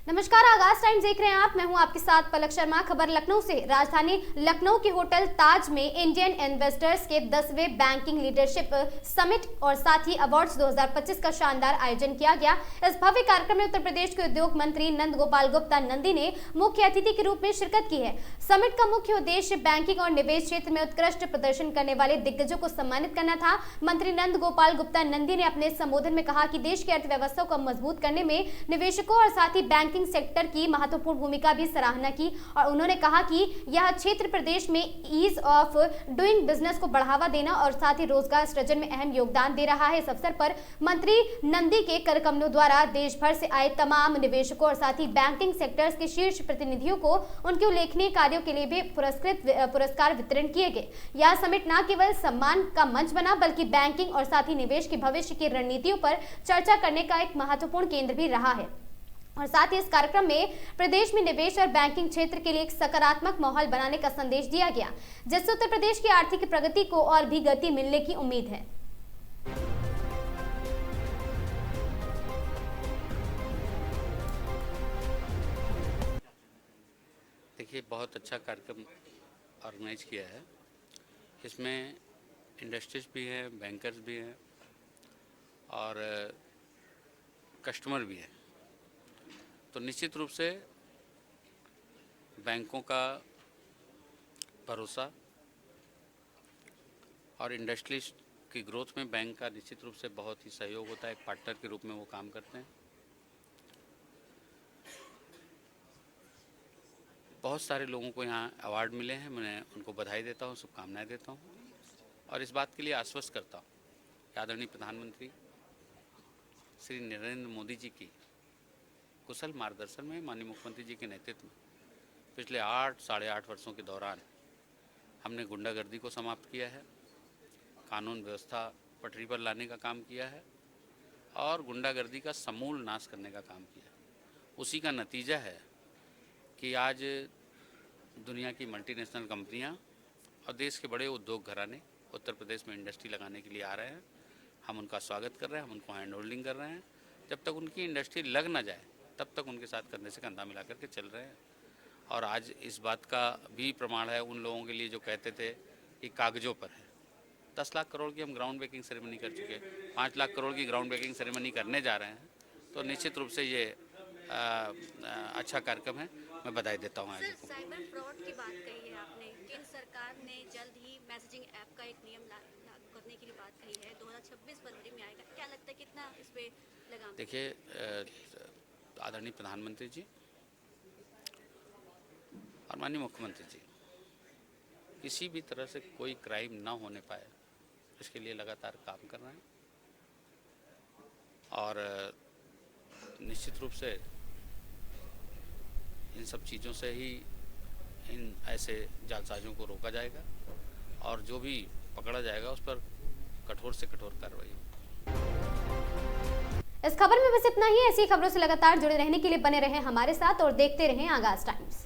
नमस्कार, आगाज टाइम्स देख रहे हैं आप। मैं हूं आपके साथ पलक शर्मा। खबर लखनऊ से। राजधानी लखनऊ के होटल ताज में इंडियन इन्वेस्टर्स के 10वें बैंकिंग लीडरशिप समिट और साथ ही अवार्ड्स 2025 का शानदार आयोजन किया गया। इस भव्य कार्यक्रम में उत्तर प्रदेश के उद्योग मंत्री नंद गोपाल गुप्ता नंदी ने मुख्य अतिथि के रूप में शिरकत की है। समिट का मुख्य उद्देश्य बैंकिंग और निवेश क्षेत्र में उत्कृष्ट प्रदर्शन करने वाले दिग्गजों को सम्मानित करना था। मंत्री नंद गोपाल गुप्ता नंदी ने अपने संबोधन में कहा कि देश की अर्थव्यवस्था को मजबूत करने में निवेशकों और साथ ही बैंकिंग सेक्टर की महत्वपूर्ण भूमिका भी सराहना की और उन्होंने कहा कि यह क्षेत्र प्रदेश में ईज ऑफ डूइंग बिजनेस को बढ़ावा देना और साथ ही रोजगार सृजन में अहम योगदान दे रहा है। इस अवसर पर मंत्री नंदी के करकमलों द्वारा देश भर से आए तमाम निवेशकों और साथ ही बैंकिंग सेक्टर्स के शीर्ष प्रतिनिधियों को उनके उल्लेखनीय कार्यों के लिए भी पुरस्कार वितरण किए गए। यह समिट न केवल सम्मान का मंच बना बल्कि बैंकिंग और साथ ही निवेश की भविष्य की रणनीतियों पर चर्चा करने का एक महत्वपूर्ण केंद्र भी रहा है। और साथ ही इस कार्यक्रम में प्रदेश में निवेश और बैंकिंग क्षेत्र के लिए एक सकारात्मक माहौल बनाने का संदेश दिया गया, जिससे उत्तर प्रदेश की आर्थिक प्रगति को और भी गति मिलने की उम्मीद है। देखिए, बहुत अच्छा कार्यक्रम ऑर्गेनाइज किया है। इसमें इंडस्ट्रीज भी हैं, बैंकर्स भी हैं और कस्टमर भी हैं। तो निश्चित रूप से बैंकों का भरोसा और इंडस्ट्रीज की ग्रोथ में बैंक का निश्चित रूप से बहुत ही सहयोग होता है। एक पार्टनर के रूप में वो काम करते हैं। बहुत सारे लोगों को यहाँ अवार्ड मिले हैं। मैं उनको बधाई देता हूँ, शुभकामनाएं देता हूँ और इस बात के लिए आश्वस्त करता हूँ कि आदरणीय प्रधानमंत्री श्री नरेंद्र मोदी जी की कुशल मार्गदर्शन में, माननीय मुख्यमंत्री जी के नेतृत्व में पिछले 8-8.5 वर्षों के दौरान हमने गुंडागर्दी को समाप्त किया है, कानून व्यवस्था पटरी पर लाने का काम किया है और गुंडागर्दी का समूल नाश करने का काम किया है। उसी का नतीजा है कि आज दुनिया की मल्टीनेशनल कंपनियां और देश के बड़े उद्योग घराने उत्तर प्रदेश में इंडस्ट्री लगाने के लिए आ रहे हैं। हम उनका स्वागत कर रहे हैं, हम उनको हैंड होल्डिंग कर रहे हैं। जब तक उनकी इंडस्ट्री लग ना जाए तब तक उनके साथ कंधे से कंधा मिला करके चल रहे हैं। और आज इस बात का भी प्रमाण है उन लोगों के लिए जो कहते थे कि कागज़ों पर है। 10 लाख करोड़ की हम ग्राउंड ब्रेकिंग सेरेमनी कर चुके हैं, 5 लाख करोड़ की ग्राउंड ब्रेकिंग सेरेमनी करने जा रहे हैं। तो निश्चित रूप से ये अच्छा कार्यक्रम है। मैं बधाई देता हूँ। सर, साइबर फ्रॉड की बात कही है आपने। केंद्र सरकार ने जल्द ही मैसेजिंग ऐप का एक नियम लागू करने की बात कही है। 2026 फरवरी में आएगा। क्या लगता है कितना इस पे लगाम? देखिए, आदरणीय प्रधानमंत्री जी और माननीय मुख्यमंत्री जी किसी भी तरह से कोई क्राइम ना होने पाए इसके लिए लगातार काम कर रहे हैं और निश्चित रूप से इन सब चीज़ों से ही इन ऐसे जालसाजों को रोका जाएगा और जो भी पकड़ा जाएगा उस पर कठोर से कठोर कार्रवाई होगी। इस खबर में बस इतना ही। ऐसी खबरों से लगातार जुड़े रहने के लिए बने रहें हमारे साथ और देखते रहें आगाज टाइम्स।